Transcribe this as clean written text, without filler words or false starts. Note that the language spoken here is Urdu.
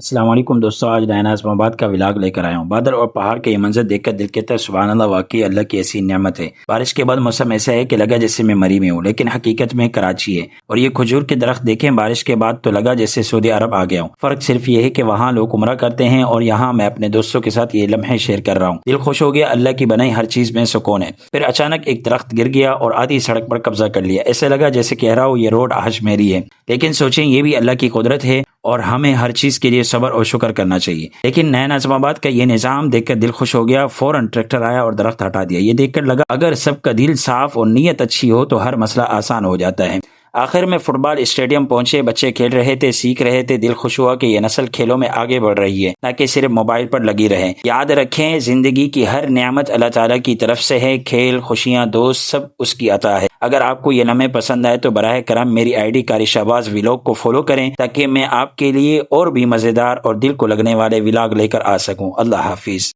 السلام علیکم دوستو، آج نیا اسلام آباد کا ولاگ لے کر آیا ہوں۔ بادل اور پہاڑ کے یہ منظر دیکھ کر دل کہتا ہے سبحان اللہ، واقعی اللہ کی ایسی نعمت ہے۔ بارش کے بعد موسم ایسا ہے کہ لگا جیسے میں مری میں ہوں، لیکن حقیقت میں کراچی ہے۔ اور یہ کھجور کے درخت دیکھیں، بارش کے بعد تو لگا جیسے سعودی عرب آ گیا ہوں۔ فرق صرف یہ ہے کہ وہاں لوگ عمرہ کرتے ہیں اور یہاں میں اپنے دوستوں کے ساتھ یہ لمحے شیئر کر رہا ہوں۔ دل خوش ہو گیا، اللہ کی بنائی ہر چیز میں سکون ہے۔ پھر اچانک ایک درخت گر گیا اور آدھی سڑک پر قبضہ کر لیا۔ ایسے لگا جیسے کہہ رہا ہوں یہ روڈ آج میری ہے۔ لیکن سوچیں، یہ بھی اللہ کی قدرت ہے اور ہمیں ہر چیز کے لیے صبر اور شکر کرنا چاہیے۔ لیکن نیا نظام آباد کا یہ نظام دیکھ کر دل خوش ہو گیا۔ فوراً ٹریکٹر آیا اور درخت ہٹا دیا۔ یہ دیکھ کر لگا اگر سب کا دل صاف اور نیت اچھی ہو تو ہر مسئلہ آسان ہو جاتا ہے۔ آخر میں فٹ بال اسٹیڈیم پہنچے، بچے کھیل رہے تھے، سیکھ رہے تھے۔ دل خوش ہوا کہ یہ نسل کھیلوں میں آگے بڑھ رہی ہے، نہ کہ صرف موبائل پر لگی رہے۔ یاد رکھیں، زندگی کی ہر نعمت اللہ تعالیٰ کی طرف سے ہے۔ کھیل، خوشیاں، دوست، سب اس کی عطا ہے۔ اگر آپ کو یہ لمحے پسند آئے تو براہ کرم میری آئی ڈی قاری شہباز ولاگ کو فالو کریں تاکہ میں آپ کے لیے اور بھی مزیدار اور دل کو لگنے والے ولاگ لے کر آ سکوں۔ اللہ حافظ۔